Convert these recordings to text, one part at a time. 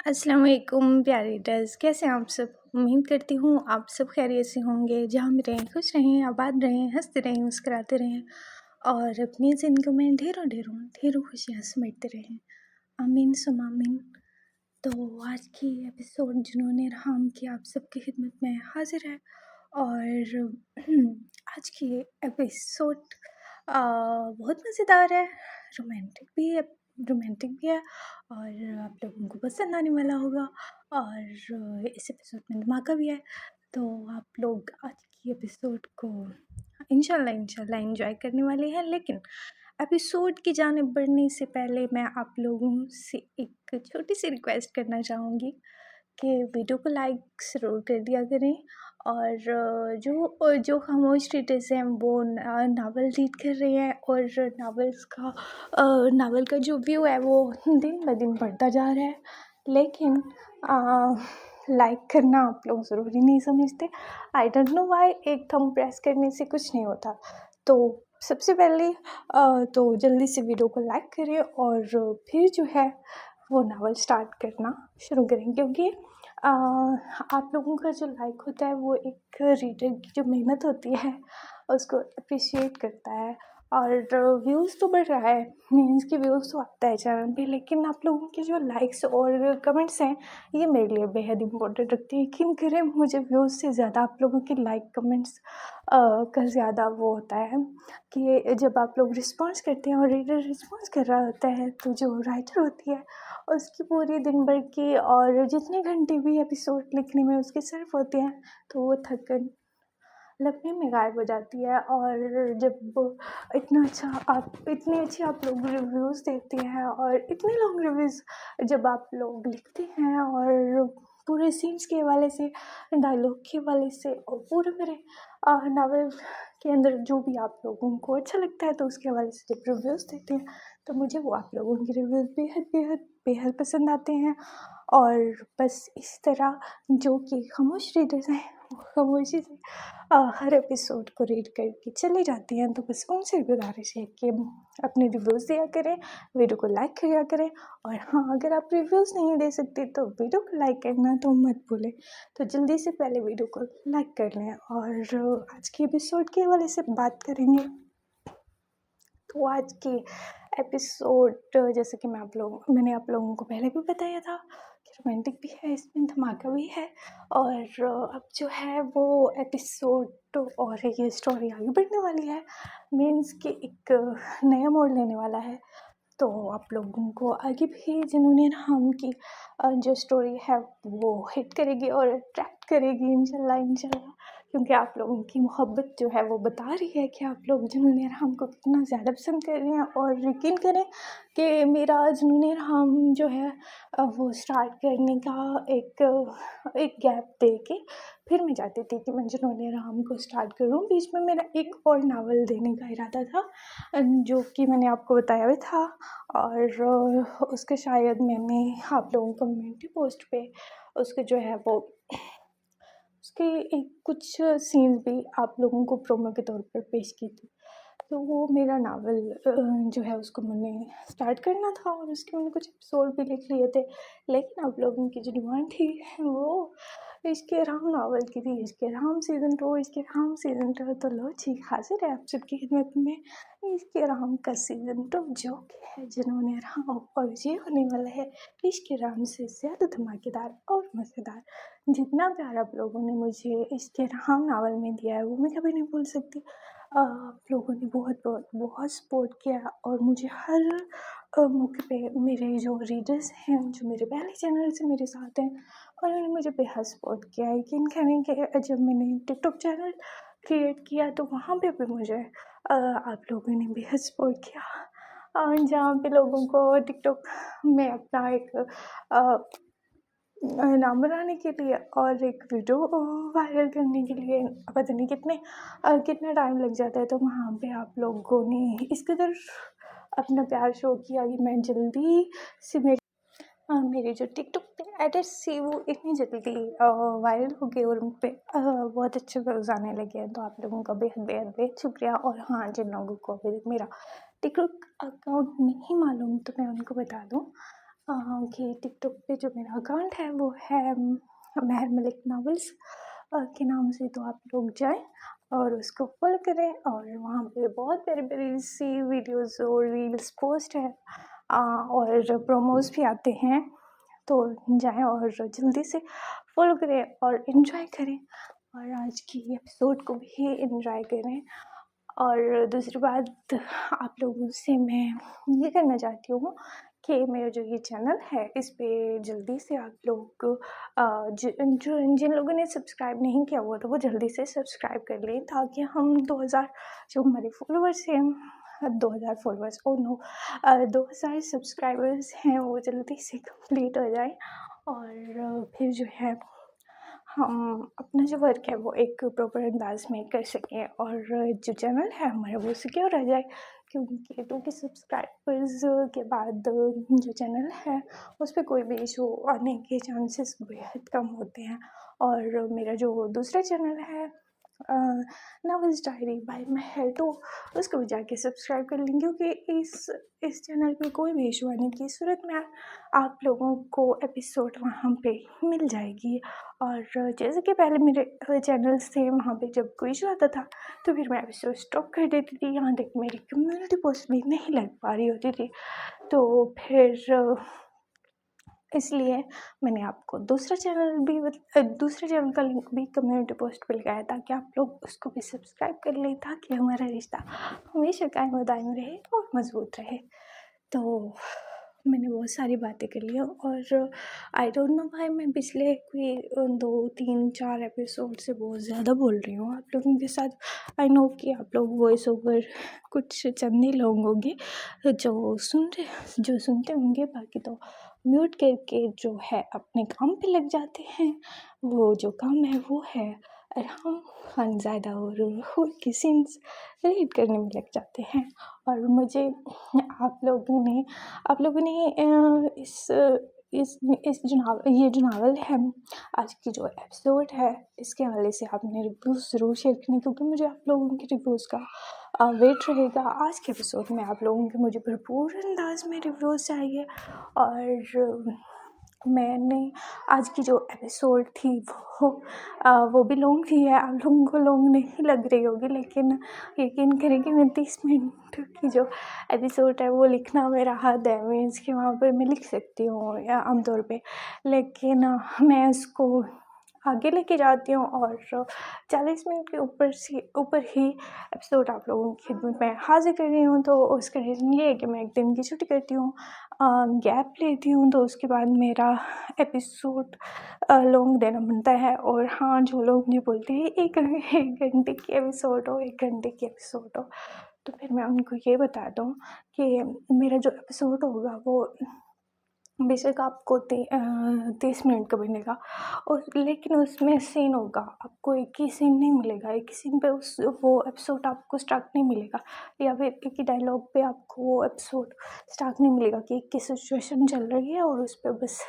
अस्सलाम वालेकुम प्यारे रीडर्स, कैसे हैं आप सब। उम्मीद करती हूँ आप सब खैरियत से होंगे। जहाँ भी रहें खुश रहें, आबाद रहें, हंसते रहें, मुस्कुराते रहें और अपनी ज़िंदगी में ढेरों ढेरों ढेरों खुशियाँ समेटते रहें। आमीन सुम आमीन। तो आज की एपिसोड जुनून राम की आप सबकी खिदमत में हाजिर है। और आज की एपिसोड बहुत मज़ेदार है, रोमांटिक भी है और आप लोगों को पसंद आने वाला होगा। और इस एपिसोड में धमाका भी है, तो आप लोग आज की एपिसोड को इंशाल्लाह एंजॉय करने वाले हैं। लेकिन एपिसोड की जानिब बढ़ने से पहले मैं आप लोगों से एक छोटी सी रिक्वेस्ट करना चाहूँगी कि वीडियो को लाइक ज़रूर कर दिया करें। और जो खामोश रीडर्स हैं वो नावल रीड कर रहे हैं और नावल का जो व्यू है वो दिन ब दिन बढ़ता जा रहा है। लेकिन लाइक करना आप लोग ज़रूरी नहीं समझते। आई डोंट नो वाई, एक थंब प्रेस करने से कुछ नहीं होता। तो सबसे पहले तो जल्दी से वीडियो को लाइक करें और फिर जो है वो नावल स्टार्ट करना शुरू करें, क्योंकि आप लोगों का जो लाइक होता है वो एक रीडर की जो मेहनत होती है उसको अप्रिशिएट करता है। और व्यूज़ तो बढ़ रहा है, मीन्स कि व्यूज़ तो आता है चैनल पे, लेकिन आप लोगों के जो लाइक्स और कमेंट्स हैं ये मेरे लिए बेहद इम्पोर्टेंट रखती है। यकीन करें, मुझे व्यूज़ से ज़्यादा आप लोगों के लाइक कमेंट्स का ज़्यादा वो होता है कि जब आप लोग रिस्पॉन्स करते हैं और रीडर रिस्पॉन्स कर रहा होता है तो जो राइटर होती है उसकी पूरी दिन भर की और जितने घंटे भी एपिसोड लिखने में उसके सर्फ होते हैं तो वो थकन लपने में गायब हो जाती है। और जब इतने अच्छे आप लोग रिव्यूज़ देते हैं और इतने लॉन्ग रिव्यूज़ जब आप लोग लिखते हैं और पूरे सीन्स के हवाले से, डायलॉग के हवाले से और पूरे मेरे नावल के अंदर जो भी आप लोगों को अच्छा लगता है तो उसके हवाले से जब रिव्यूज़ देते हैं तो मुझे वो आप लोगों के रिव्यूज़ बेहद बेहद बेहद पसंद आते हैं। और बस इस तरह जो कि खामोश रीडर्स हैं वो खामोशी से हर एपिसोड को रीड करके चले जाती हैं, तो बस उनसे गुजारिश है कि अपने रिव्यूज़ दिया करें, वीडियो को लाइक किया करें। और हाँ, अगर आप रिव्यूज़ नहीं दे सकते तो वीडियो को लाइक करना तो मत भूलें। तो जल्दी से पहले वीडियो को लाइक कर लें। और आज के एपिसोड के हवाले से बात करेंगे। तो आज की एपिसोड जैसे कि मैंने आप लोगों को पहले भी बताया था कि रोमांटिक भी है, इसमें धमाका भी है। और अब जो है वो एपिसोड और ये स्टोरी आगे बढ़ने वाली है, मीन्स कि एक नया मोड़ लेने वाला है। तो आप लोगों को आगे भी जिन्होंने हम की जो स्टोरी है वो हिट करेगी और अट्रैक्ट करेगी इंशाल्लाह। क्योंकि आप लोगों की मोहब्बत जो है वो बता रही है कि आप लोग जुनून राम को कितना ज़्यादा पसंद कर रहे हैं। और यकीन करें कि मेरा जुनून राम जो है वो स्टार्ट करने का एक गैप दे के फिर मैं चाहती थी कि मैं जुनून राम को स्टार्ट करूं। बीच में मेरा एक और नावल देने का इरादा था जो कि मैंने आपको बताया भी था। और उसके शायद मैंने आप लोगों को कम्युनिटी पोस्ट पे उसके जो है वो उसके एक कुछ सीन्स भी आप लोगों को प्रोमो के तौर पर पेश की थी। तो वो मेरा नावल जो है उसको मैंने स्टार्ट करना था और उसके मैंने कुछ एपिसोड भी लिख लिए थे। लेकिन आप लोगों की जो डिमांड थी वो इश्क़ राम नावल की थी, इश्क़ राम सीज़न 2, इश्क़ राम सीज़न 2। तो लो जी, हाजिर है आप सबकी खिदमत में इश्क़ राम का सीज़न 2 जो कि है जुनून राम। और ये होने वाला है इश्क़ राम से ज़्यादा धमाकेदार और मज़ेदार। जितना प्यार आप लोगों ने मुझे इश्क़ राम नावल में दिया है वो मैं कभी नहीं भूल सकती। आप लोगों ने बहुत बहुत बहुत सपोर्ट किया और मुझे हर मौके पे मेरे जो रीडर्स हैं जो मेरे पहले चैनल से मेरे साथ हैं उन्होंने मुझे बेहद सपोर्ट किया। यकीन करें कि जब मैंने टिकटॉक चैनल क्रिएट किया तो वहाँ पे भी मुझे आप लोगों ने बेहद सपोर्ट किया। और जहाँ पे लोगों को टिकटॉक में अपना एक नाम बनाने के लिए और एक वीडियो वायरल करने के लिए पता नहीं कितना टाइम लग जाता है, तो वहाँ पे आप लोगों ने इस कदर अपना प्यार शो किया कि मैं जल्दी से मेरे जो टिकटॉक पे एडिट्स थी वो इतनी जल्दी वायरल हो गई और उन पे बहुत अच्छे व्यूज़ आने लगे हैं। तो आप लोगों का बेहद बेहद बेहद शुक्रिया। और हाँ, जिन लोगों को अभी तक मेरा टिकटॉक अकाउंट नहीं मालूम तो मैं उनको बता दूँ, कि टिकटॉक पे जो मेरा अकाउंट है वो है महर मलिक नॉवेल्स के नाम से, तो आप लोग जाएं और उसको फॉलो करें। और वहाँ पे बहुत प्यारी प्यारी सी वीडियोस और रील्स पोस्ट है और प्रोमोज भी आते हैं, तो जाएं और जल्दी से फॉलो करें और इन्जॉय करें और आज की एपिसोड को भी इन्जॉय करें। और दूसरी बात आप लोगों से मैं ये करना चाहती हूँ कि मेरा जो ये चैनल है इस पे जल्दी से आप लोग जिन लोगों ने सब्सक्राइब नहीं किया हुआ तो वो जल्दी से सब्सक्राइब कर लें, ताकि हम 2000 जो हमारे फॉलोअर्स हैं 2000 फॉलोअर्स 2000 सब्सक्राइबर्स हैं वो जल्दी से कंप्लीट हो जाए। और फिर जो है हम अपना जो वर्क है वो एक प्रॉपर अंदाज में कर सकें और जो चैनल है हमारा वो सिक्योर रह जाए, क्योंकि सब्सक्राइबर्स के बाद जो चैनल है उस पर कोई भी इशू आने के चांसेस बेहद कम होते हैं। और मेरा जो दूसरा चैनल है नॉवेल्स डायरी बाय महर, तो उसको भी जाके सब्सक्राइब कर लेंगे, क्योंकि इस चैनल पे कोई भी इशू आने की सूरत में आप लोगों को एपिसोड वहाँ पे मिल जाएगी। और जैसे कि पहले मेरे चैनल से वहाँ पे जब कोई इशू आता था तो फिर मैं एपिसोड स्टॉप कर देती थी, यहाँ तक मेरी कम्युनिटी पोस्ट भी नहीं लग पा रही होती थी। तो फिर इसलिए मैंने आपको दूसरा चैनल का लिंक भी कम्युनिटी पोस्ट पे लगाया, ताकि आप लोग उसको भी सब्सक्राइब कर लें, ताकि हमारा रिश्ता हमेशा कायम व दायम रहे और मज़बूत रहे। तो मैंने बहुत सारी बातें कर ली और आई डोंट नो भाई, मैं पिछले कोई 2 3 4 एपिसोड से बहुत ज़्यादा बोल रही हूँ आप लोगों के साथ। आई नो कि आप लोग वॉइस ओवर कुछ चंद ही लोग होंगे जो सुनते होंगे, बाकी तो म्यूट करके जो है अपने काम पे लग जाते हैं। वो जो काम है वो है आराम, खानज़ादा और की सीन्स रीड करने में लग जाते हैं। और मुझे आप लोगों ने ये जो नावल है, आज की जो एपिसोड है, इसके हवाले से आपने रिव्यूज़ ज़रूर शेयर करें, क्योंकि मुझे आप लोगों के रिव्यूज़ का वेट रहेगा। आज के एपिसोड में आप लोगों के मुझे भरपूर अंदाज में रिव्यूज़ चाहिए। और मैंने आज की जो एपिसोड थी वो भी लॉन्ग थी है, आप लोगों को लॉन्ग नहीं लग रही होगी, लेकिन यकीन करें कि मैं 30 मिनट की जो एपिसोड है वो लिखना मेरा हद है। मीन्स कि वहाँ पर मैं लिख सकती हूँ या आमतौर पे, लेकिन मैं उसको आगे लेके जाती हूँ और 40 मिनट के ऊपर ही एपिसोड आप लोगों की खिदमत में हाजिर कर रही हूँ। तो उसका रीज़न ये है कि मैं एक दिन की छुट्टी करती हूँ, गैप लेती हूँ, तो उसके बाद मेरा एपिसोड लॉन्ग देना बनता है। और हाँ, जो लोग मुझे बोलते हैं एक घंटे की एपिसोड हो, 1 घंटे की एपिसोड हो, तो फिर मैं उनको ये बता दूँ कि मेरा जो एपिसोड होगा वो बेशक आपको 30 मिनट का बनेगा, और लेकिन उसमें सीन होगा, आपको एक ही सीन नहीं मिलेगा, एक ही सीन पे वो एपिसोड आपको स्टक नहीं मिलेगा, या फिर एक ही डायलॉग पे आपको वो एपिसोड स्टक नहीं मिलेगा कि एक की सिचुएशन चल रही है और उस पर बस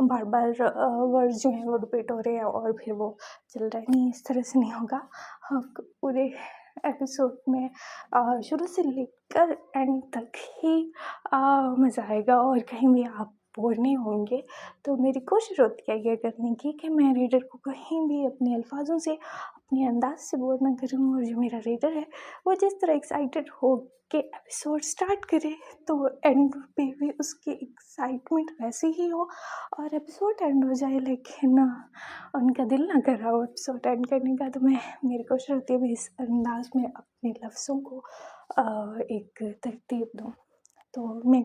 बार बार वर्ड जो हैं वो रिपीट हो रहे हैं और फिर वो चल रहा है। नहीं, इस तरह से नहीं होगा। आपको पूरे एपिसोड में शुरू से लेकर एंड तक ही मज़ा आएगा और कहीं भी आप बोर नहीं होंगे। तो मेरी कोशिश होती है ये करने की कि मैं रीडर को कहीं भी अपने अल्फाजों से, अपने अंदाज से बोर ना करूँ, और जो मेरा रीडर है वो जिस तरह एक्साइटेड हो के एपिसोड स्टार्ट करे तो एंड पे भी उसकी एक्साइटमेंट वैसी ही हो और एपिसोड एंड हो जाए, लेकिन उनका दिल ना कर रहा हो एपिसोड एंड करने का। तो मेरी कोशिश होती है मैं इस अंदाज में अपने लफ्ज़ों को एक तरतीब दूँ। तो मैं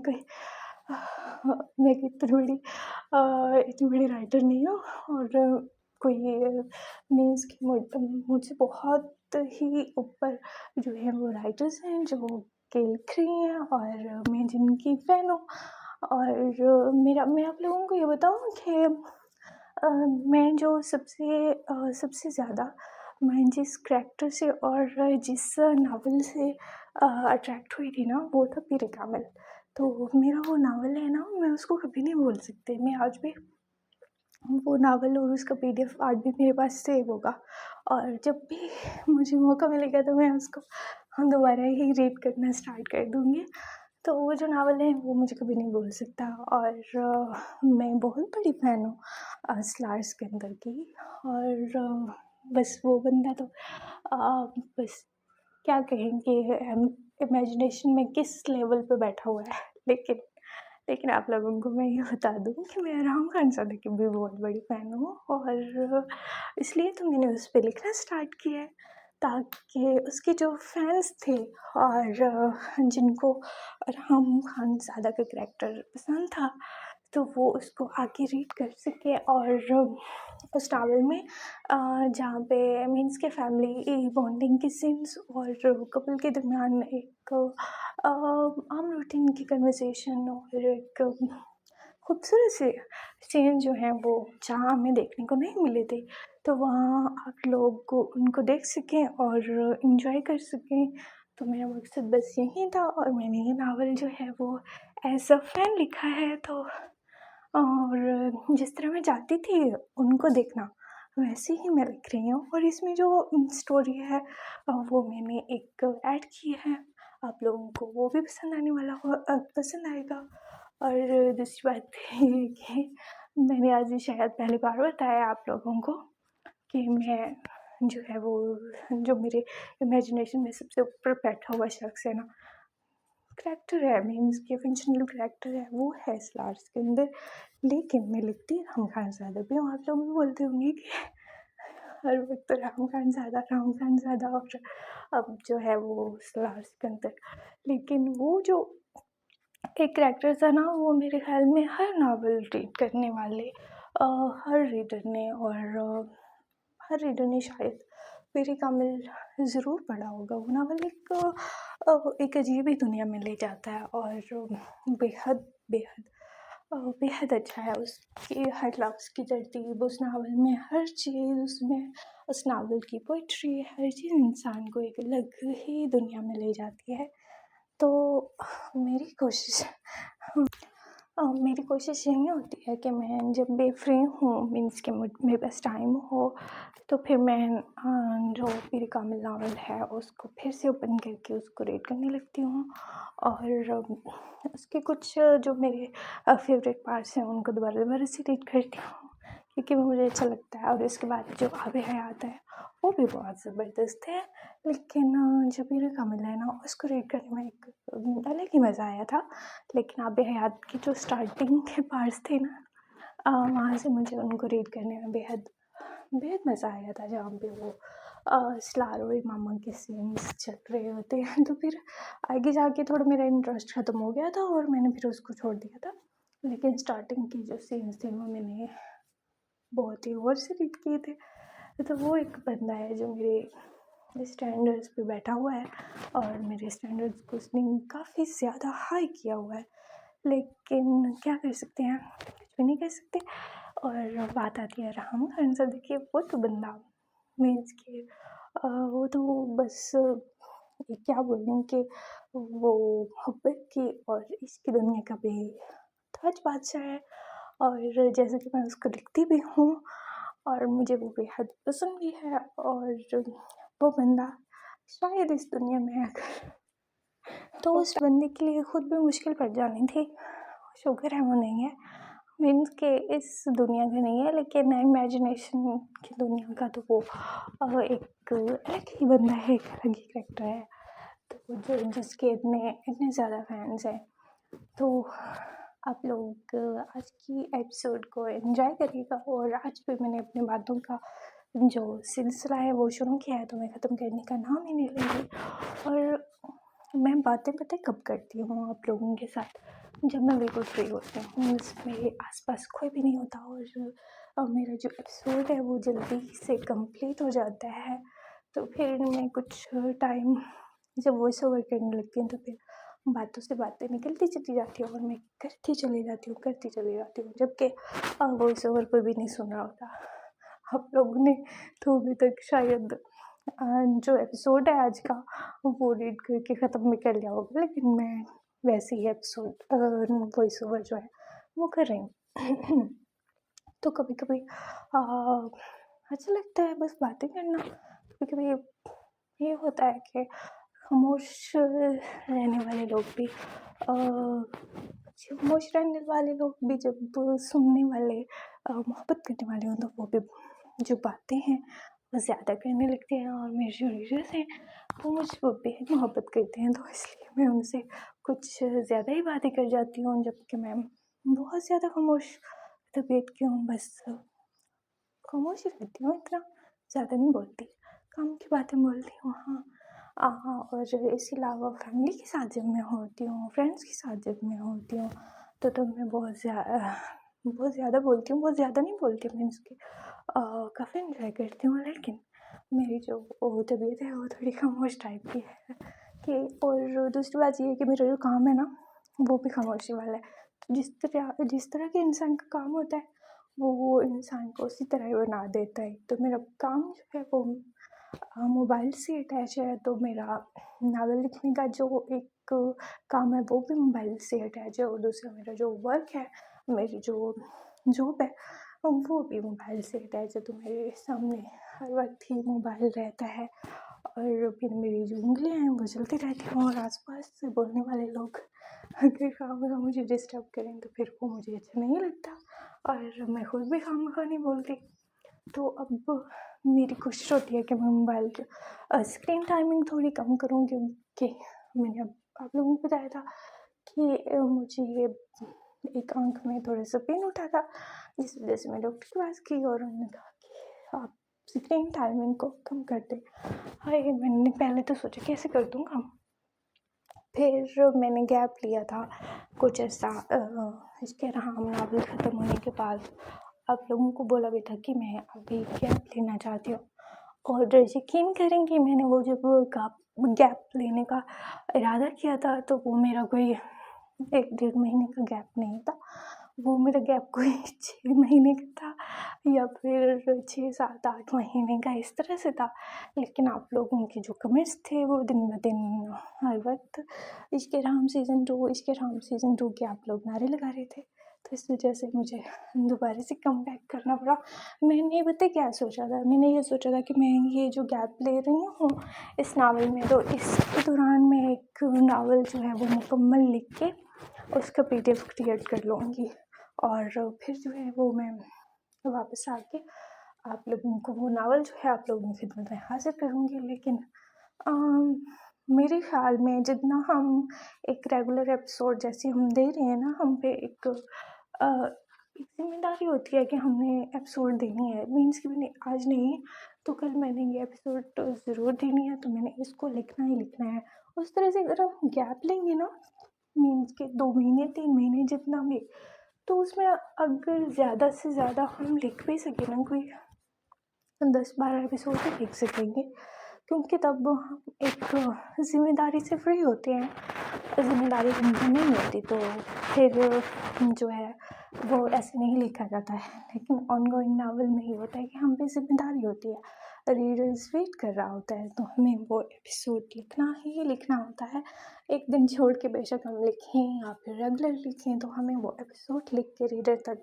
इतनी बड़ी राइटर नहीं हूँ, और कोई मीन्स कि मुझसे बहुत ही ऊपर जो है वो राइटर्स हैं जो कि लिख रही हैं और मैं जिनकी फ़ैन हूँ। और मैं आप लोगों को ये बताऊँ कि मैं जो सबसे ज़्यादा मैं जिस करैक्टर से और जिस नावल से अट्रैक्ट हुई थी ना, वो था पीर कामिल। तो मेरा वो नावल है ना, मैं उसको कभी नहीं भूल सकती। मैं आज भी वो नावल और उसका पीडीएफ आज भी मेरे पास सेव होगा, और जब भी मुझे मौका मिलेगा तो मैं उसको दोबारा ही रीड करना स्टार्ट कर दूँगी। तो वो जो नावल है वो मुझे कभी नहीं भूल सकता। और मैं बहुत बड़ी फ़ैन हूँ स्लार सिकंदर की। और बस वो बंदा तो बस क्या कहें कि इमेजिनेशन में किस लेवल पे बैठा हुआ है। लेकिन लेकिन आप लोगों को मैं ये बता दूँ कि मैं आराम खान साहब की भी बहुत बड़ी फ़ैन हूँ। और इसलिए तो मैंने उस पे लिखना स्टार्ट किया है ताकि उसके जो फैंस थे और जिनको राम खानज़ादा का करैक्टर पसंद था, तो वो उसको आके रीड कर सकें। और उस नावल में जहाँ पे मीन्स के फैमिली बॉन्डिंग के सीन्स और कपल के दरमियान एक आम रूटीन की कन्वर्सेशन और एक खूबसूरत से सीन जो हैं वो जहाँ हमें देखने को नहीं मिले थे, तो वहाँ आप लोग को उनको देख सकें और इन्जॉय कर सकें। तो मेरा मकसद बस यही था और मैंने ये नावल जो है वो एज़ अ फ़ैन लिखा है। तो और जिस तरह मैं चाहती थी उनको देखना, वैसे ही मैं लिख रही हूँ। और इसमें जो स्टोरी है वो मैंने एक ऐड की है, आप लोगों को वो भी पसंद आने वाला हो पसंद आएगा। और दूसरी बात ये है कि मैंने आज ही शायद पहली बार बताया आप लोगों को कि मैं जो है वो जो मेरे इमेजिनेशन में सबसे ऊपर बैठा हुआ शख्स है ना, करैक्टर है मीन्स कि फिक्शनल करैक्टर है, वो है स्लार्स के अंदर। लेकिन मैं लिखती राम खानज़ादा भी हूँ। आप लोग भी बोलते होंगे कि हर वक्त राम खानज़ादा और अब जो है वो स्लार्स के अंदर। लेकिन वो जो एक करैक्टर था ना, वो मेरे ख़्याल में हर नावल रीड करने वाले हर रीडर ने और हर रीडर ने शायद पीरी कामिल ज़रूर पढ़ा होगा। वो नावल एक अजीब ही दुनिया में ले जाता है और बेहद बेहद बेहद अच्छा है। उसकी हर लफ्ज़ की तरतीब उस नावल में, हर चीज़ उसमें, उस नावल की पोइट्री, हर चीज़ इंसान को एक अलग ही दुनिया में ले जाती है। तो मेरी कोशिश मेरी कोशिश यही होती है कि मैं जब भी फ्री हूँ मीन्स कि मेरे पास टाइम हो, तो फिर मैं जो पीरी कामिल नावल है उसको फिर से ओपन करके उसको रीड करने लगती हूँ। और उसके कुछ जो मेरे फेवरेट पार्ट्स हैं उनको दोबारा दोबारा से रीड करती हूँ क्योंकि वो मुझे अच्छा लगता है। और इसके बाद जो आब हयात है वो भी बहुत ज़बरदस्त है। लेकिन जो पीरी कामिल है ना, उसको रीड करने में एक अलग ही मज़ा आया था। लेकिन आब हयात की जो स्टार्टिंग के पार्ट्स थे ना, वहाँ से मुझे उनको रीड करने में बेहद बेहद मज़ा आया था, जहाँ पे वो स्लार और मामा के सीन्स चल रहे होते हैं। तो फिर आगे जाके थोड़ा मेरा इंटरेस्ट ख़त्म हो गया था और मैंने फिर उसको छोड़ दिया था। लेकिन स्टार्टिंग की जो सीन्स थे वो मैंने बहुत ही गौर से रीड किए थे। तो वो एक बंदा है जो मेरे स्टैंडर्ड्स पे बैठा हुआ है और मेरे स्टैंडर्ड्स को उसने काफ़ी ज़्यादा हाई किया हुआ है। लेकिन क्या कर सकते हैं, कुछ भी नहीं कर सकते। और बात आती है राम खानज़ादा, देखिए वो तो बंदा मीन्स कि वो तो बस क्या बोलें कि वो मोहब्बत की और इश्क की दुनिया का बेताज बादशाह है। और जैसे कि मैं उसको लिखती भी हूँ और मुझे वो बेहद पसंद भी है। और वो बंदा शायद इस दुनिया में अगर तो उस बंदे के लिए खुद भी मुश्किल पड़ जानी थी। शुक्र है वो नहीं है, मीन्स कि इस दुनिया का नहीं है, लेकिन इमेजिनेशन की दुनिया का तो वो एक अलग ही बंदा है, एक अलग ही करैक्टर है। तो जो जिसके इतने ज़्यादा फैंस हैं, तो आप लोग आज की एपिसोड को एंजॉय करिएगा। और आज भी मैंने अपनी बातों का जो सिलसिला है वो शुरू किया है, तो मैं ख़त्म करने का नाम ही नहीं ले रही। और मैं बातें पता है कब करती हूँ आप लोगों के साथ, जब मैं बिल्कुल फ्री होती हूँ, मेरे आसपास कोई भी नहीं होता और मेरा जो एपिसोड है वो जल्दी से कंप्लीट हो जाता है। तो फिर मैं कुछ टाइम जब वॉइस ओवर करने लगती हूँ तो फिर बातों से बातें निकलती चली जाती है और मैं करती चली जाती हूँ, जबकि वॉइस ओवर कोई भी नहीं सुन रहा होता। आप लोगों ने तो अभी तक शायद जो एपिसोड है आज का वो रीड करके ख़त्म भी कर लिया होगा, लेकिन मैं वैसे ही एपिसोड वॉइस ओवर जो है वो कर रही हूँ। तो कभी कभी अच्छा लगता है बस बातें करना। कभी कभी ये होता है कि खामोश रहने वाले लोग भी खामोश रहने वाले लोग भी जब सुनने वाले मोहब्बत करने वाले हों तो वो भी जो बातें हैं वो ज़्यादा करने लगते हैं। और मेरे जो रीडर्स हैं वो मुझसे बेहद मोहब्बत करते हैं, तो इसलिए मैं उनसे कुछ ज़्यादा ही बातें कर जाती हूँ, जबकि मैं बहुत ज़्यादा खामोश तबीयत की हूँ। बस खामोश ही रहती हूँ, इतना ज़्यादा नहीं बोलती, काम की बातें बोलती हूँ। हाँ, और इसके अलावा फैमिली के साथ जब मैं होती हूँ, फ्रेंड्स के साथ जब मैं होती हूँ तो मैं बहुत ज़्यादा बोलती हूँ। बहुत ज़्यादा नहीं बोलती, मीन्स कि काफ़ी इन्जॉय करती हूँ, लेकिन मेरी जो वो तबीयत है वो थोड़ी खामोश टाइप की है कि। और दूसरी बात ये है कि मेरा जो काम है ना वो भी खामोशी वाला है। तो जिस तरह के इंसान का काम होता है वो इंसान को उसी तरह ही बना देता है। तो मेरा काम जो है वो मोबाइल से अटैच है, तो मेरा नावल लिखने का जो एक काम है वो भी मोबाइल से अटैच है, और दूसरा मेरा जो वर्क है, मेरी जो जॉब है वो भी मोबाइल से अटैच है। तो मेरे सामने हर वक्त ही मोबाइल रहता है, और फिर मेरी जो उंगलियां हैं वो चलती रहती हैं, और आसपास से बोलने वाले लोग अगर खामखा मुझे डिस्टर्ब करें तो फिर वो मुझे अच्छा नहीं लगता, और मैं खुद भी खामखा नहीं बोलती। तो अब मेरी कोशिश होती है कि मैं मोबाइल की स्क्रीन टाइमिंग थोड़ी कम करूँ, क्योंकि मैंने अब आप लोगों को बताया था कि मुझे एक आँख में थोड़ा-सा पेन उठा था, जिस वजह से मैं डॉक्टर के पास गई और उन्होंने कहा कि आप स्क्रीन टाइमिंग को कम कर दें। हाय! मैंने पहले तो सोचा कैसे कर दूँ कम, फिर मैंने गैप लिया था कुछ ऐसा इश्क़ राम नावल ख़त्म होने के बाद। आप लोगों को बोला भी था कि मैं अभी गैप लेना चाहती हूँ, और यकीन करेंगे मैंने वो जब गैप लेने का इरादा किया था तो वो मेरा कोई 1 डेढ़ महीने का गैप नहीं था, वो मेरा गैप कोई 6 महीने का था या फिर 6, 7, 8 महीने का, इस तरह से था। लेकिन आप लोगों के जो कमेंट्स थे वो दिन ब दिन हर वक्त इश्क़ राम सीज़न 2, इश्क़ राम सीज़न 2 के आप लोग नारे लगा रहे थे, तो इस वजह से मुझे दोबारा से कमबैक करना पड़ा। मैंने पता है क्या सोचा था, मैंने ये सोचा था कि मैं ये जो गैप ले रही हूँ इस नावल में, तो इसके दौरान मैं एक नावल जो है वो मुकम्मल लिख के उसका PDF क्रिएट कर लूँगी, और फिर जो है वो मैं वापस आके आप लोगों को वो नावल जो है आप लोगों की खिदमत में हाज़िर करूँगी। लेकिन मेरे ख़्याल में जितना हम एक रेगुलर एपिसोड जैसे हम दे रहे हैं ना, हम पे एक ज़िम्मेदारी होती है कि हमने एपिसोड देनी है, मीन्स कि मैंने आज नहीं तो कल मैंने ये एपिसोड ज़रूर देनी है, तो मैंने इसको लिखना ही लिखना है। उस तरह से अगर हम गैप लेंगे ना, मीन्स के 2 महीने 3 महीने जितना भी, तो उसमें अगर ज़्यादा से ज़्यादा हम लिख भी सकें ना कोई 10-12 एपिसोड भी लिख सकेंगे, क्योंकि तब हम एक ज़िम्मेदारी से फ्री होते हैं। ज़िम्मेदारी हम पे नहीं होती तो फिर जो है वो ऐसे नहीं लिखा जाता है। लेकिन ऑनगोइंग नावल में ये होता है कि हम पे ज़िम्मेदारी होती है, रीडर्स वेट कर रहा होता है, तो हमें वो एपिसोड लिखना ही लिखना होता है। एक दिन छोड़ के बेशक हम लिखें या फिर रेगुलर लिखें, तो हमें वो एपिसोड लिख के रीडर तक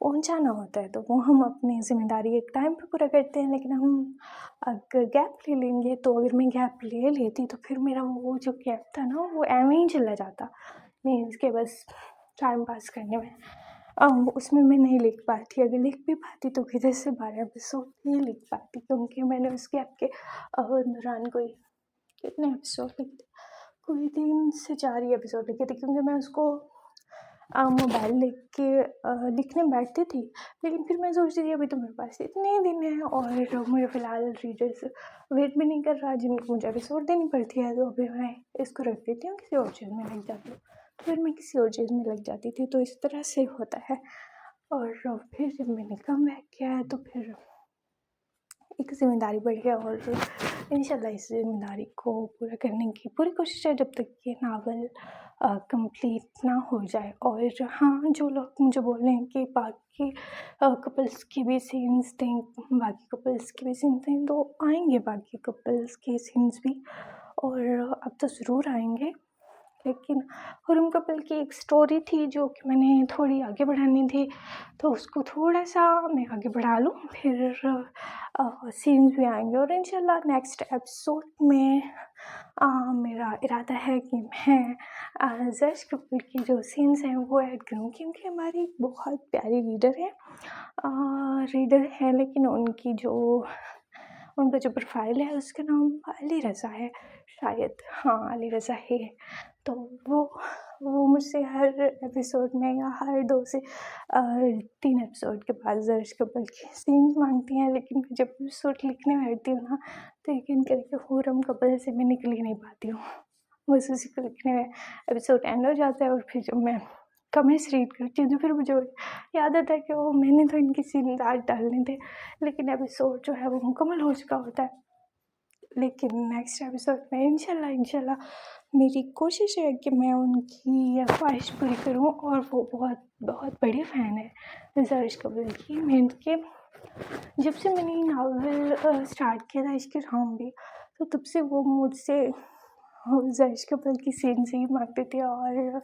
पहुंचाना होता है, तो वो हम अपनी ज़िम्मेदारी एक टाइम पे पूरा करते हैं। लेकिन हम अगर गैप ले लेंगे, तो अगर मैं गैप ले लेती तो फिर मेरा वो जो गैप था ना वो ऐवें ही चला जाता, मीन्स के बस टाइम पास करने में। उसमें मैं नहीं लिख पाती, अगर लिख भी पाती तो किधर से 12 एपिसोड नहीं लिख पाती, क्योंकि मैंने उस गैप के दौरान कोई कितने एपिसोड लिखे थे, कोई 3 से 4 ही एपिसोड लिखे थे, क्योंकि मैं उसको मोबाइल लेके लिखने बैठती थी। लेकिन फिर मैं सोचती थी अभी तो मेरे पास इतने ही दिन हैं और मुझे फ़िलहाल रीडर्स वेट भी नहीं कर रहा जिनको मुझे एपिसोड देनी पड़ती है, तो अभी मैं इसको रख देती हूँ, किसी और चीज़ में लग जाती हूँ। तो फिर मैं किसी और चीज़ में लग जाती थी, तो इस तरह से होता है। और फिर जब मैंने कमबैक किया है तो फिर एक ज़िम्मेदारी बढ़ गया, और इंशाल्लाह इस ज़िम्मेदारी को पूरा करने की पूरी कोशिश है जब तक ये नावल कंप्लीट ना हो जाए। और हाँ, जो लोग मुझे बोल रहे हैं कि बाकी कपल्स की भी सीन्स दें, बाकी कपल्स के भी सीन्स दें, तो आएंगे बाकी कपल्स के सीन्स भी, और अब तो ज़रूर आएंगे, लेकिन हुरम कपल की एक स्टोरी थी जो कि मैंने थोड़ी आगे बढ़ानी थी, तो उसको थोड़ा-सा मैं आगे बढ़ा लूँ, फिर सीन्स भी आएँगे और इंशाल्लाह नेक्स्ट एपिसोड में मेरा इरादा है कि मैं ज़र्श कपूर की जो सीन्स हैं वो ऐड करूँ, क्योंकि हमारी एक बहुत प्यारी रीडर है, लेकिन उनका जो प्रोफाइल है उसका नाम अली रज़ा है शायद, हाँ अली रज़ा ही है। तो वो मुझसे हर एपिसोड में या हर 2 से 3 एपिसोड के बाद ज़र्श कपूर की सीन्स मांगती हैं, लेकिन मैं जब एपिसोड लिखने बैठती हूँ ना, तो यकीन करिए हुरम कपल से मैं निकल ही नहीं पाती हूँ। बस उसी को लिखने में एपिसोड एंड हो जाता है, और फिर जब मैं कमेंट्स रीड करती हूँ तो फिर मुझे याद आता है कि ओह मैंने तो इनकी सीन्स आज डालने थे, लेकिन एपिसोड जो है वो मुकम्मल हो चुका होता है। लेकिन नेक्स्ट एपिसोड में इंशाल्लाह मेरी कोशिश है कि मैं उनकी ये ख्वाहिश पूरी करूँ, और वो बहुत बहुत बड़े फ़ैन है ज़र्श कपूर की। मैं इनके जब से मैंने ये नावल स्टार्ट किया था इश्क राम भी, तो तब से वो मुझसे ज़र्श कपूर की सीन्स ही मांगते थे, और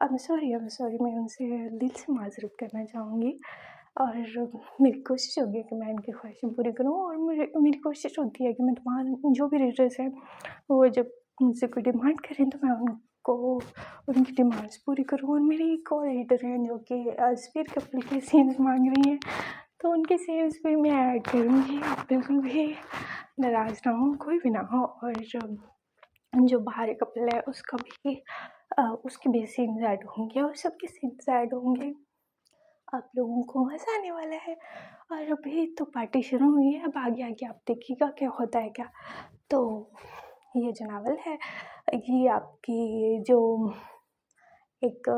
आई एम सॉरी मैं उनसे दिल से माज़रत करना चाहूँगी, और मेरी कोशिश होगी कि मैं इनकी ख्वाहिशें पूरी करूँ, और मेरी कोशिश होती है कि मैं तमाम जो भी रीडर्स हैं वो जब मुझसे कोई डिमांड करें तो मैं उनको उनकी डिमांड्स पूरी करूँ। और मेरी एक और रीडर हैं जो कि असफीर कपूर के सीन्स मांग रही हैं, तो उनके सीन्स भी मैं ऐड करूँगी। आप बिल्कुल भी नाराज़ ना हो, कोई भी ना हो, और जो बाहर कपल है उसके भी सीन्स ऐड होंगे, और सबके सीन्स ऐड होंगे। आप लोगों को मज़ा आने वाला है। और अभी तो पार्टी शुरू हुई है, अब आगे आगे आप देखिएगा क्या होता है क्या। तो ये जो नावल है ये आपकी जो एक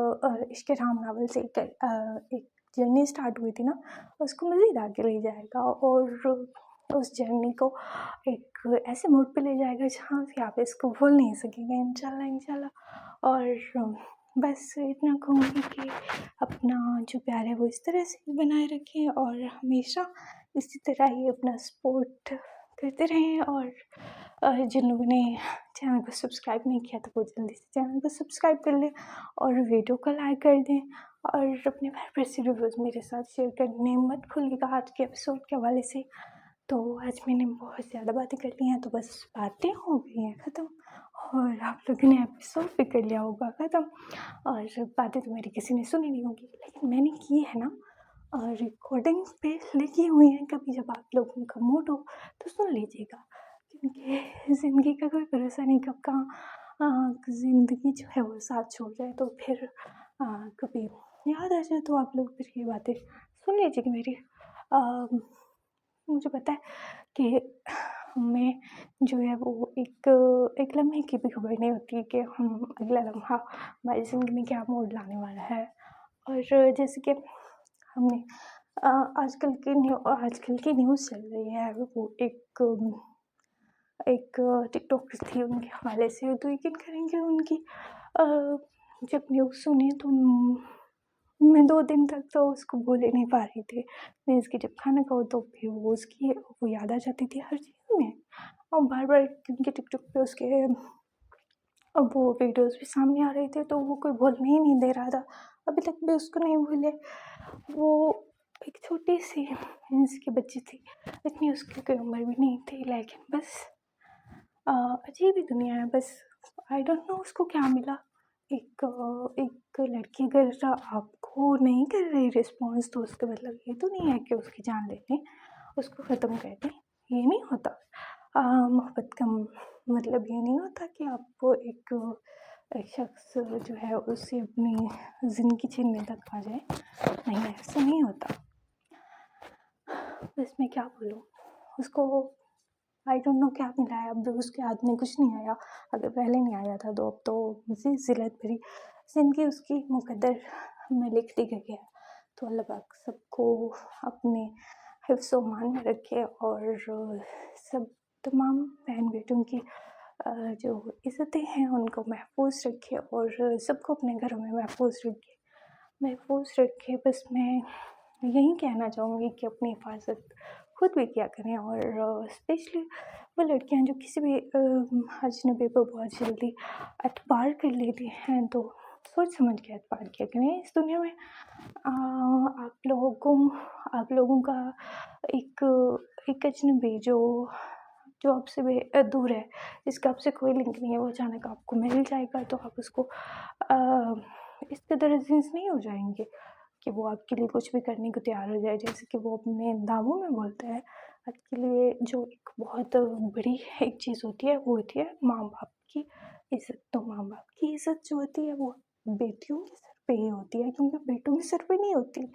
इश्क राम नावल से एक जर्नी स्टार्ट हुई थी ना, उसको मज़ीद आगे ले जाएगा, और उस जर्नी को एक ऐसे मोड़ पे ले जाएगा जहाँ से आप इसको भूल नहीं सकेंगे इंशाल्लाह। और बस इतना कहूँगी कि अपना जो प्यार है वो इस तरह से बनाए रखें, और हमेशा इसी तरह ही अपना सपोर्ट करते रहें। और जिन लोगों ने चैनल को सब्सक्राइब नहीं किया तो वो जल्दी से चैनल को सब्सक्राइब कर लें, और वीडियो को लाइक कर दें, और अपने प्यारे रिव्यूज़ मेरे साथ शेयर करने मत भूलिएगा आज के एपिसोड के हवाले से। तो आज मैंने बहुत ज़्यादा बातें कर ली हैं, तो बस बातें हो गई हैं ख़त्म, और आप लोगों ने एपिसोड भी कर लिया होगा ख़त्म, और बातें तो मेरी किसी ने सुनी नहीं होगी, लेकिन मैंने की है ना, और रिकॉर्डिंग पे लगी हुई हैं। कभी जब आप लोगों का मूड हो तो सुन लीजिएगा, क्योंकि ज़िंदगी का कोई भरोसा नहीं कब कहाँ ज़िंदगी जो है वो साथ छोड़ जाए, तो फिर कभी याद आ जाए तो आप लोग फिर ये बातें सुन लीजिएगा मेरी। मुझे पता है कि हमें जो है वो एक लम्हे की भी खबर नहीं होती कि हम अगला लम्हा हमारी ज़िंदगी में क्या मोड़ लाने वाला है। और जैसे कि हमने आजकल की न्यूज़ चल रही है, वो एक टिकटॉकर थी, उनके हवाले से, तो यकीन करेंगे उनकी जब न्यूज़ सुनी तो मैं 2 दिन तक तो उसको भूल ही नहीं पा रही थी। मैं उसकी जब खाना खाऊँ तो फिर वो याद आ जाती थी हर चीज़ में, और बार-बार क्योंकि टिकटॉक पे उसके अब वो वीडियोज़ भी सामने आ रहे थे, तो वो कोई भूलने ही नहीं दे रहा था। अभी तक भी उसको नहीं भूले। वो एक छोटी-सी मीन्स की बच्ची थी, इतनी उसकी कोई उम्र भी नहीं थी, लेकिन बस अजीब ही दुनिया है। बस आई डोंट नो उसको क्या मिला। एक लड़की अगर आपको नहीं कर रही रिस्पॉन्स, तो उसका मतलब ये तो नहीं है कि उसकी जान ले लें, उसको ख़त्म कर दें, ये नहीं होता। मोहब्बत का मतलब ये नहीं होता कि आपको एक शख्स जो है उससे अपनी ज़िंदगी छीनने तक आ जाए, नहीं ऐसा नहीं होता। बस मैं क्या बोलूँ, उसको आई डोंट नो क्या मिला है, अब भी उसके हाथ में कुछ नहीं आया। अगर पहले नहीं आया था तो अब तो मज़ीद ज़िल्लत भरी ज़िंदगी उसकी मुक़द्दर में लिख दी गई है। तो अल्लाह पाक सबको अपने हिफ्ज़-ओ-मान में रखे, और सब तमाम बहन बेटियों की जो इज़्ज़तें हैं उनको महफूज़ रखे, और सबको अपने घरों में महफूज़ रखे। बस मैं यही कहना चाहूँगी कि अपनी हिफाज़त खुद भी किया करें। और स्पेशली वो लड़कियां जो किसी भी अजनबी पर बहुत जल्दी एतबार कर लेती हैं, तो सोच समझ के एतबार किया करें। इस दुनिया में आप लोगों का एक एक अजनबी जो जो आपसे दूर है, जिसका आपसे कोई लिंक नहीं है, वो अचानक आपको मिल जाएगा, तो आप उसको इस कदर अजीज़ नहीं हो जाएंगे कि वो आपके लिए कुछ भी करने को तैयार हो जाए। जैसे कि वो अपने दावों में बोलता है, आपके लिए जो एक बहुत बड़ी एक चीज़ होती है, वो होती है माँ बाप की इज़्ज़त। तो माँ बाप की इज़्ज़त जो होती है, वो बेटियों के सर पे ही होती है, क्योंकि बेटों के सर पे नहीं होती।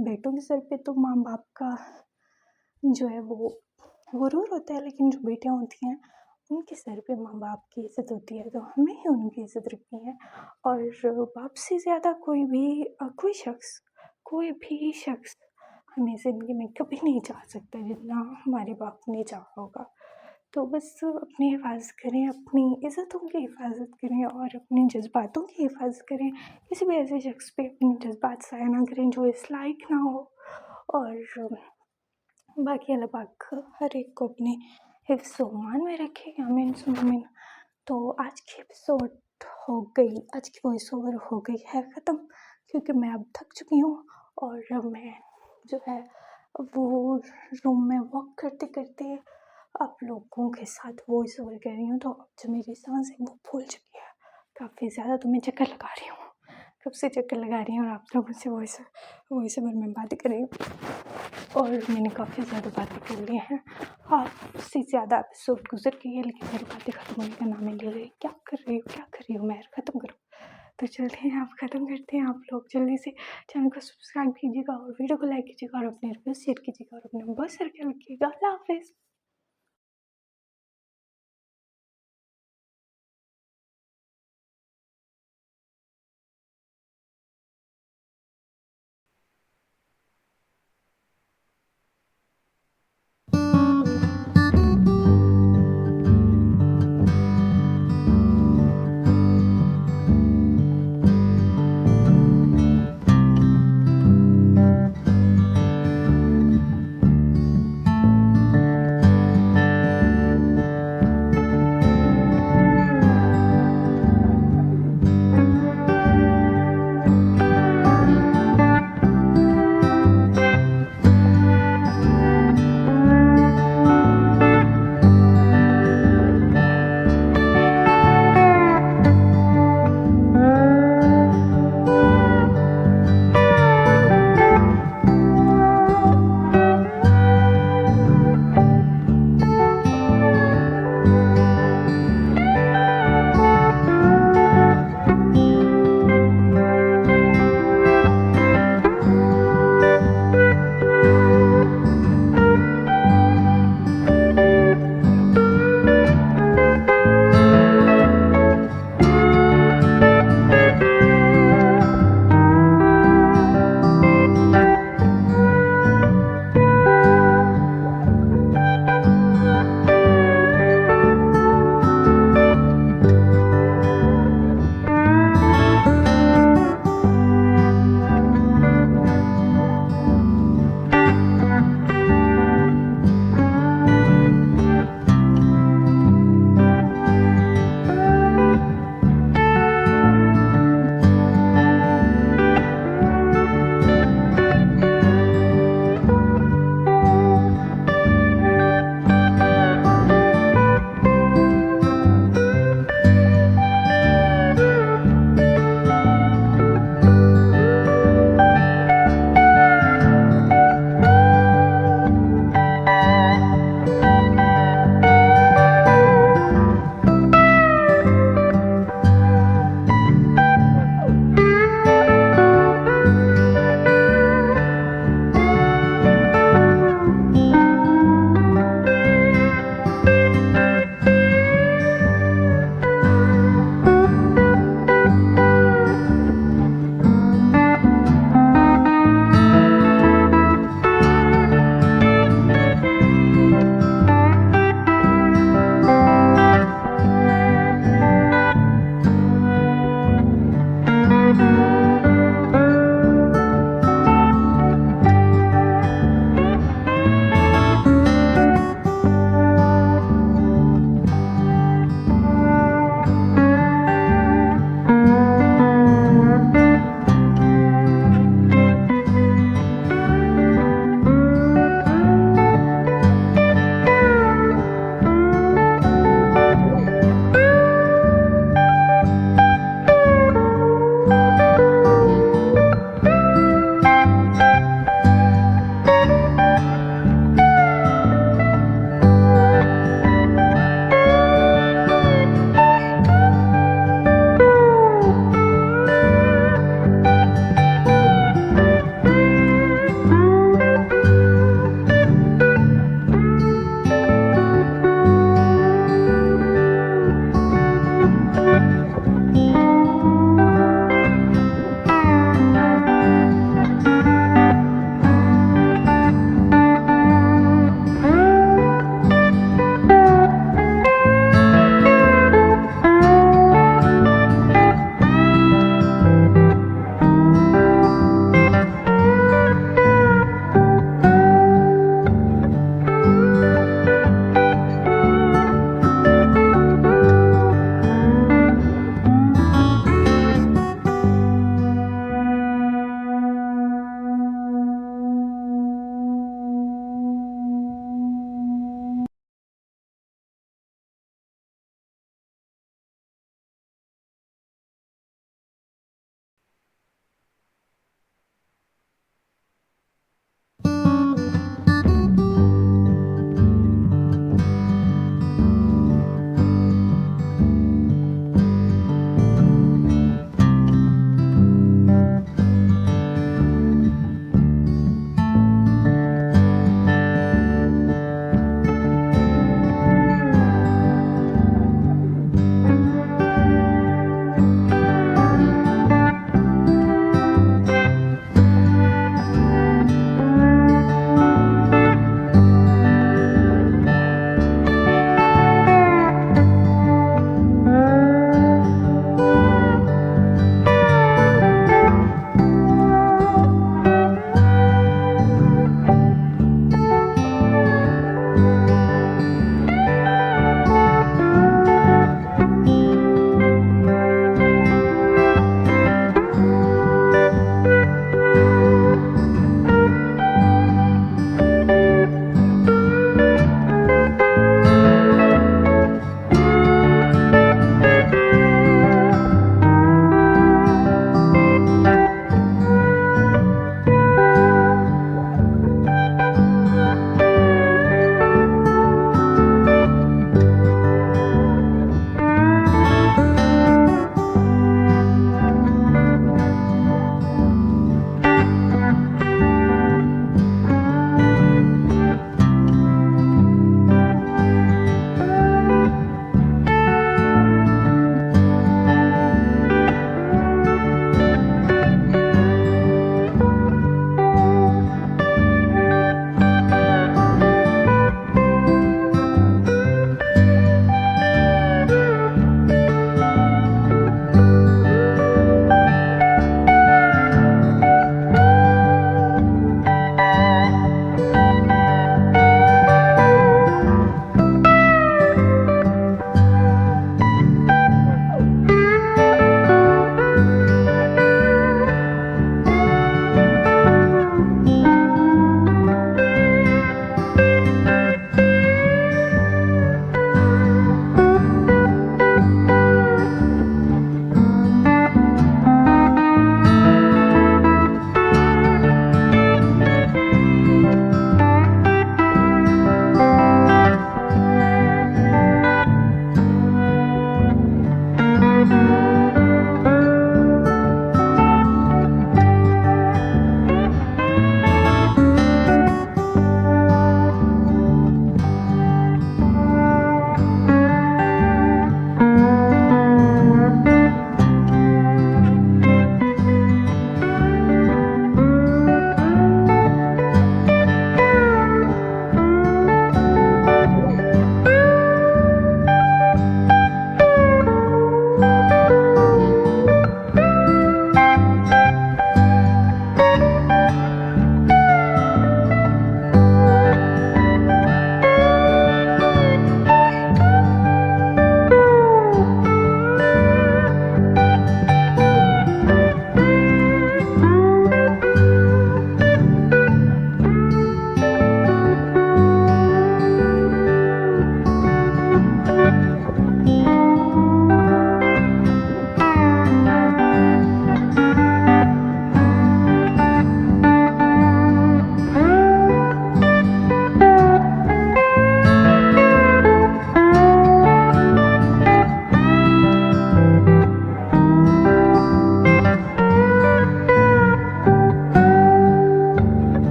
बेटों के सर पे तो माँ बाप का जो है वो गुरूर होता है, लेकिन जो बेटियाँ होती हैं, उनके सर पे माँ बाप की इज़्ज़त होती है, तो हमें ही उनकी इज़्ज़त रखनी है। और बाप से ज़्यादा कोई भी शख्स हमें ज़िंदगी में कभी नहीं चाह सकता जितना हमारे बाप ने चाहा होगा। तो बस अपनी हिफाज़त करें, अपनी इज़्ज़तों की हिफाज़त करें और अपने जज़्बातों की हिफाज़त करें। किसी भी ऐसे शख्स पे अपने जज़्बात ज़ाहिर ना करें जो इस लायक ना हो। और बाकी अल्लाह पाक हर एक को अपने हिफ्ज़ व ईमान में रखे, आमीन सुम्मा आमीन। तो आज की एपिसोड हो गई, आज की वॉइस ओवर हो गई है ख़त्म, क्योंकि मैं अब थक चुकी हूँ और मैं जो है वो रूम में वॉक करते करते आप लोगों के साथ वॉइस ओवर कर रही हूँ। तो अब जो मेरी सांस है वो फूल चुकी है काफ़ी ज़्यादा, तो मैं चक्कर लगा रही हूँ, कब से चक्कर लगा रही हूँ और आप लोगों से वॉइस ओवर में बातें कर रही हूँ और मैंने काफ़ी ज़्यादा बातें कर ली हैं। आपसे ज़्यादा एपिसोड गुजर गई है, लेकिन मेरी बातें ख़त्म होने का नाम ही नहीं ले रही। क्या कर रही हो मैं, ख़त्म करो। तो चलते हैं, आप ख़त्म करते हैं। आप लोग जल्दी से चैनल को सब्सक्राइब कीजिएगा और वीडियो को लाइक कीजिएगा और अपने रिव्यू शेयर कीजिएगा और अपने बहुत सारे ख्याल रखिएगा। अल्लाह हाफ़िज़।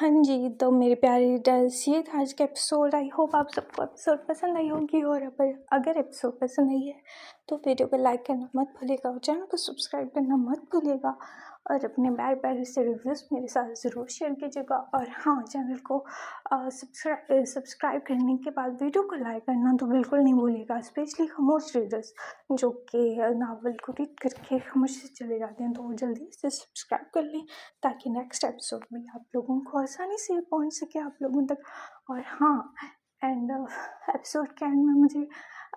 हाँ जी, तो मेरे प्यारे रीडर्स, ये था आज का एपिसोड। आई होप आप सबको एपिसोड पसंद आई होगी, और अगर एपिसोड पसंद आई है तो वीडियो को लाइक करना मत भूलिएगा और चैनल को सब्सक्राइब करना मत भूलिएगा, और अपने प्यारे प्यारे से रिव्यूज़ मेरे साथ ज़रूर शेयर कीजिएगा। और हाँ, चैनल को सब्सक्राइब करने के बाद वीडियो को लाइक करना तो बिल्कुल नहीं भूलिएगा, स्पेशली खामोश रीडर्स जो कि नावल को रीड करके खामोश से चले जाते हैं, तो वो जल्दी से सब्सक्राइब कर लें ताकि नेक्स्ट एपिसोड भी आप लोगों को आसानी से पहुंच सके आप लोगों तक। और हाँ, एंड एपिसोड के एंड में मुझे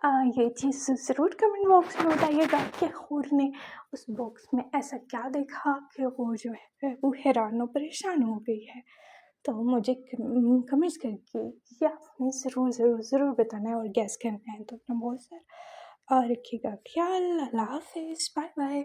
ये चीज़ ज़रूर कमेंट बॉक्स में बताइएगा कि हूर ने उस बॉक्स में ऐसा क्या देखा कि वो जो है वो हैरान और परेशान हो गई है। तो मुझे कमेंट्स करके ये आपने ज़रूर ज़रूर ज़रूर बताना है और गैस करना है। तो अपना बहुत सारा और रखिएगा ख्याल। अल्लाह हाफिज़, बाय बाय।